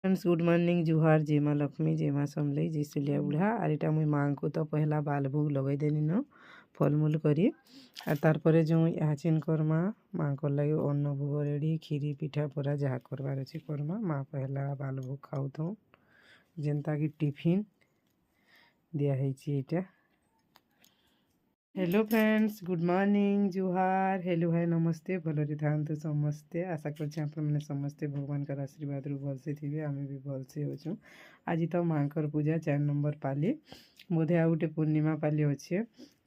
Friends good morning जुहार जय माँ लक्ष्मी जय माँ समलई जय सुलिया बुढ़ा और यहाँ मुई माँ को तो पहला बाल भोग लगे देनी न फलमूल करी और तारपरे जो याचिन करमा माँ को लगे अन्न भोग रेडी खीरी पिठा पूरा जहाँ करवार अच्छे करमा माँ पहला बाल भोग खाऊ तो जेनता कि टिफिन दिया है। हेलो फ्रेंड्स गुड मॉर्निंग जुहार हेलो हाय नमस्ते भलरे थांतु समस्ते आशा कर समस्ते भगवान का आशीर्वाद रु भलसे थे आम भी भलसे अच्छु। आज तो माँकर पूजा 4 नंबर पाली बोधे आ गए पूर्णिमा पाली अच्छे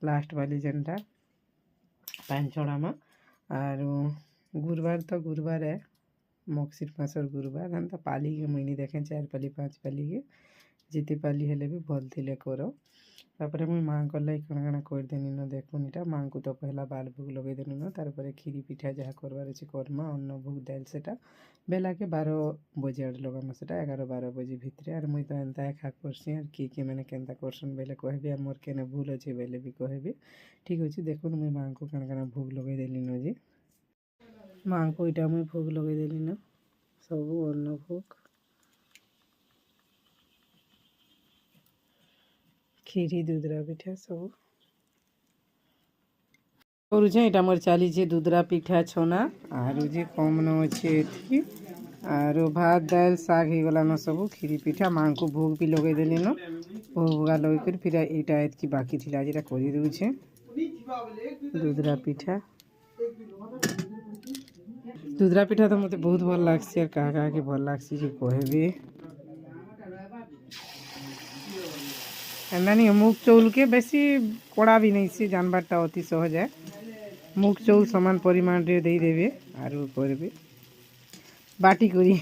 लास्ट पाली जेनटा पांचड़ा में और गुरुवार तो गुरुवार है मगशिर मासर गुरुवार हम तो पाली के मुई देखें 4 पाली 5 पाली के जिते पाली हेले भी भल थे करो तापर मुई माँ को लगे कण कण करदेनी न देखुन इटा माँ को तो पहला बाल भोग लगे देनी न तारपरे खीरी पिठा जहाँ करवार अच्छे करमा अन्न भोग दाल सेटा बेला के 12 बजे आड़ लगाम सेटा 11-12 बजे भितर और मुई तो एंता खा करसी और किए मैंने केन्ता करसन बेले कहबी और मोर केने भूल अच्छे बेले भी कहबी ठीक अच्छे। देखुन मुई माँ को कण कण भोग लगे देली न जी माँ को इटा मुई भोग लगे देली न सब अन्न भोग खीरी दूधरा पिठा सब करुचे यहाँ मोर चली दूधरा पिठा छना और जे कम न अच्छे और भात दाल शाग हो गला न सब खीरी पिठा माँ को भोग भी लगे देली न भोग भोगा लगे कर फिर यहाँ एतकी बाकी थी आज कर दूचे दूधरा पिठा दूधरा पिठा तो मत बहुत भल लगसी और क्या के भल लगसी जो कहबी एंदा नहीं मुग चौल के बेसी कड़ा भी नहीं सी जानबारटा अति सहज है मुग चौल समान परिमाण रे दे देवे और करबे बाटी करी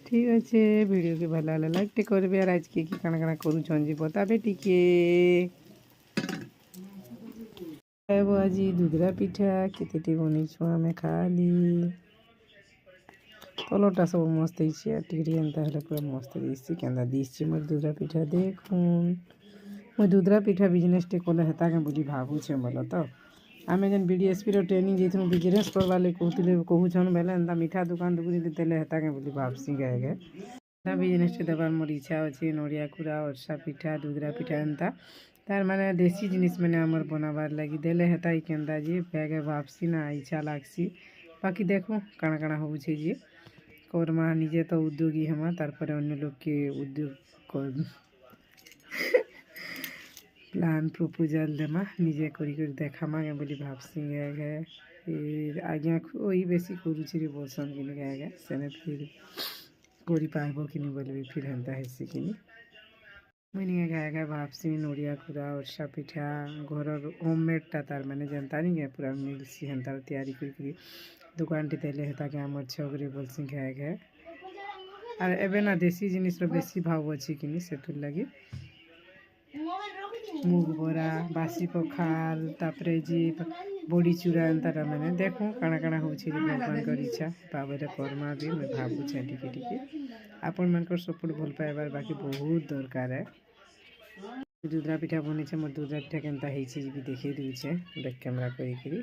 ठीक अच्छे वीडियो के भला लाइक करबे और आज के काना काना करूछन जी बताबे टिके आज दूधरा पिठा केते बनी छुआ में खाली तलटा सब मस्त एंता पूरा मस्त दिशी क्या दिशी मोर दूधरा पिठा देखुन मुझे दूधरा पिठा बिजनेस टे कले हेता के बोली भावुचे बोल तो आम जेन बीडीएसपी ट्रेनिंग जाइए बिजनेस करवा कहते कहून बेले एंता मीठा दुकान दुकान देते हेता के बोली भावसी गाए बिजनेस टे देवार मोर इच्छा अच्छे नड़िया खुरा अरसा पिठा दूधरा पिठा एंता तार माने देसी जिनिस मैंने आमर बनाबार लगी देले हेता ही केन्दा जी बैगे भावसी ना इच्छा लागसी बाकी देखो काना काना हो जी करमा निजे तो उद्योगी हमा तारपरे अन्य लोग के उद्योग प्लान प्रपोजल देमा निजे करी देखा मांगे बोली भावसी गए फिर आज्ञा वही बेसी करुचे बोलसन कि गए सेने फिर करी पारब कि बोलबी फिर हेन्ता हेसी कि मुझे गए भावसी नड़िया खुरा अरसा पिठा घर होममेडटा तार मैंने जनता नहीं गए पूरा मिलसी हेन्ता तैयारी करी दुकान टी देले हेता के आमर छगरी बोलसी गए और एबे ना देसी जिनिस बेसी भाव अच्छी कि से लगी मुग बरा बासी पखाल तापरे जी बड़ी चूड़ा एंता मैंने देखो काना काना हो भगवान कर इच्छा पावे करमा भी मैं भावुचे टिके टिके आपण मानकर सपोर्ट भल पाइबार बाकी बहुत दरकार है। दूधरा पिठा बनी मोर दूधरा पिठा केन्ता भी देखे दूचे बैक कैमेरा करी